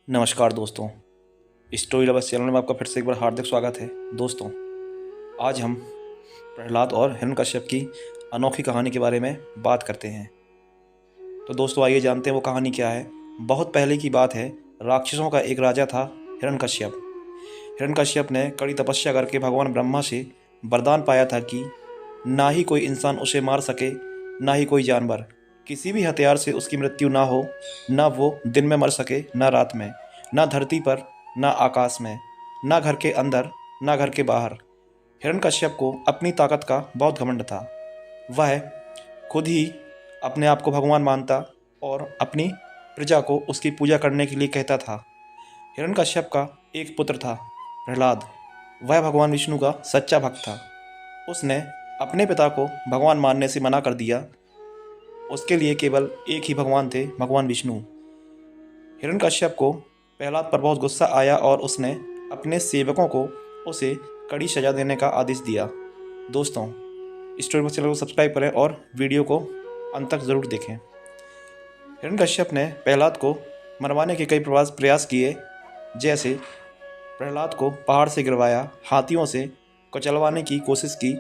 नमस्कार दोस्तों, story lovers channel में आपका फिर से एक बार हार्दिक स्वागत है। दोस्तों, आज हम प्रहलाद और हिरण्यकश्यप की अनोखी कहानी के बारे में बात करते हैं। तो दोस्तों, आइए जानते हैं वो कहानी क्या है। बहुत पहले की बात है। राक्षसों का एक राजा था हिरण्यकश्यप। हिरण्यकश्यप ने कड़ी तपस्या करके भगवान ब्रह्मा से वरदान पाया था कि ना ही कोई इंसान उसे मार सके, ना ही कोई जानवर। किसी भी हथियार से उसकी मृत्यु ना हो। ना वो दिन में मर सके, ना रात में, ना धरती पर, ना आकाश में, ना घर के अंदर, ना घर के बाहर। हिरण्यकश्यप को अपनी ताकत का बहुत घमंड था। वह खुद ही अपने आप को भगवान मानता और अपनी प्रजा को उसकी पूजा करने के लिए कहता था। हिरण्यकश्यप का एक पुत्र था, प्रहलाद। वह भगवान विष्णु का सच्चा भक्त था। उसने अपने पिता को भगवान मानने से मना कर दिया। उसके लिए केवल एक ही भगवान थे, भगवान विष्णु। हिरण्यकश्यप को प्रहलाद पर बहुत गुस्सा आया और उसने अपने सेवकों को उसे कड़ी सजा देने का आदेश दिया। दोस्तों, स्टोरी बॉक्स चैनल को सब्सक्राइब करें और वीडियो को अंत तक ज़रूर देखें। हिरण्यकश्यप ने प्रहलाद को मरवाने के कई प्रयास किए। जैसे प्रहलाद को पहाड़ से गिरवाया, हाथियों से कुचलवाने की कोशिश की,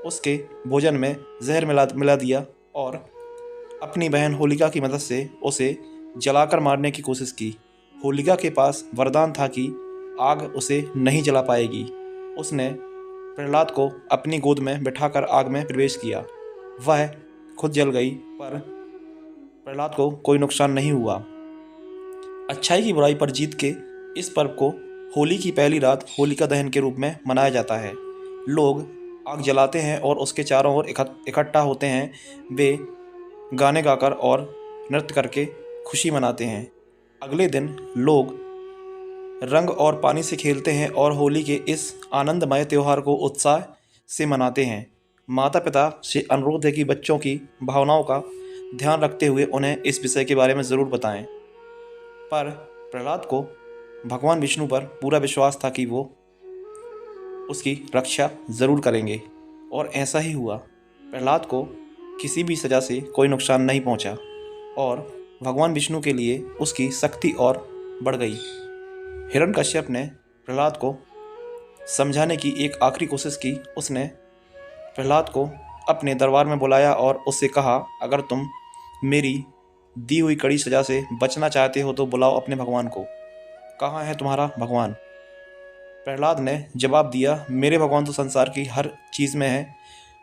उसके भोजन में जहर मिला दिया और अपनी बहन होलिका की मदद से उसे जलाकर मारने की कोशिश की। होलिका के पास वरदान था कि आग उसे नहीं जला पाएगी। उसने प्रहलाद को अपनी गोद में बिठाकर आग में प्रवेश किया। वह खुद जल गई, पर प्रहलाद को कोई नुकसान नहीं हुआ। अच्छाई की बुराई पर जीत के इस पर्व को होली की पहली रात होलिका दहन के रूप में मनाया जाता है। लोग आग जलाते हैं और उसके चारों ओर इकट्ठा होते हैं। वे गाने गाकर और नृत्य करके खुशी मनाते हैं। अगले दिन लोग रंग और पानी से खेलते हैं और होली के इस आनंदमय त्यौहार को उत्साह से मनाते हैं। माता पिता से अनुरोध है कि बच्चों की भावनाओं का ध्यान रखते हुए उन्हें इस विषय के बारे में ज़रूर बताएं। पर प्रहलाद को भगवान विष्णु पर पूरा विश्वास था कि वो उसकी रक्षा ज़रूर करेंगे, और ऐसा ही हुआ। प्रहलाद को किसी भी सज़ा से कोई नुकसान नहीं पहुंचा और भगवान विष्णु के लिए उसकी शक्ति और बढ़ गई। हिरण्यकश्यप ने प्रहलाद को समझाने की एक आखिरी कोशिश की। उसने प्रहलाद को अपने दरबार में बुलाया और उससे कहा, अगर तुम मेरी दी हुई कड़ी सज़ा से बचना चाहते हो तो बुलाओ अपने भगवान को। कहाँ है तुम्हारा भगवान? प्रहलाद ने जवाब दिया, मेरे भगवान तो संसार की हर चीज़ में है।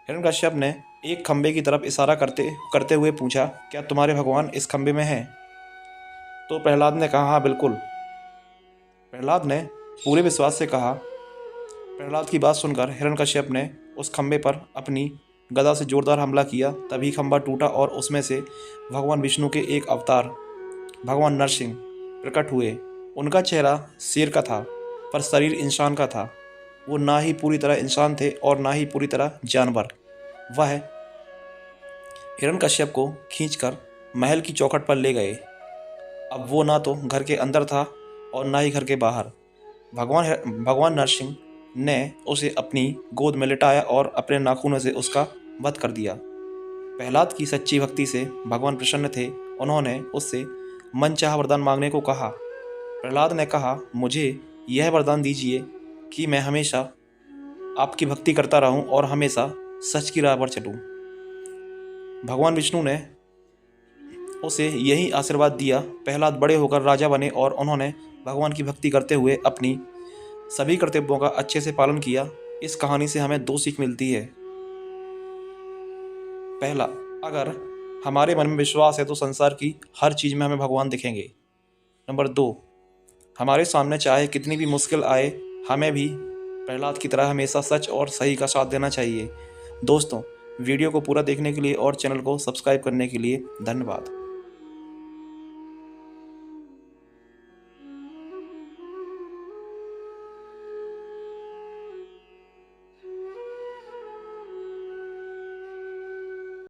हिरण्यकश्यप ने एक खंबे की तरफ इशारा करते हुए पूछा, क्या तुम्हारे भगवान इस खंबे में हैं? तो प्रहलाद ने कहा, हाँ बिल्कुल। प्रहलाद ने पूरे विश्वास से कहा। प्रहलाद की बात सुनकर हिरण्यकश्यप ने उस खंबे पर अपनी गदा से जोरदार हमला किया। तभी खंबा टूटा और उसमें से भगवान विष्णु के एक अवतार, भगवान नरसिंह, प्रकट हुए। उनका चेहरा शेर का था, पर शरीर इंसान का था। वो ना ही पूरी तरह इंसान थे और ना ही पूरी तरह जानवर। वह हिरण्यकश्यप को खींचकर महल की चौखट पर ले गए। अब वो ना तो घर के अंदर था और ना ही घर के बाहर। भगवान नरसिंह ने उसे अपनी गोद में लिटाया और अपने नाखूनों से उसका वध कर दिया। प्रहलाद की सच्ची भक्ति से भगवान प्रसन्न थे। उन्होंने उससे मनचाहा वरदान मांगने को कहा। प्रहलाद ने कहा, मुझे यह वरदान दीजिए कि मैं हमेशा आपकी भक्ति करता रहूं और हमेशा सच की राह पर चलूं। भगवान विष्णु ने उसे यही आशीर्वाद दिया। प्रहलाद बड़े होकर राजा बने और उन्होंने भगवान की भक्ति करते हुए अपनी सभी कर्तव्यों का अच्छे से पालन किया। इस कहानी से हमें दो सीख मिलती है। पहला, अगर हमारे मन में विश्वास है तो संसार की हर चीज़ में हमें भगवान दिखेंगे। नंबर 2, हमारे सामने चाहे कितनी भी मुश्किल आए, हमें भी प्रहलाद की तरह हमेशा सच और सही का साथ देना चाहिए। दोस्तों, वीडियो को पूरा देखने के लिए और चैनल को सब्सक्राइब करने के लिए धन्यवाद।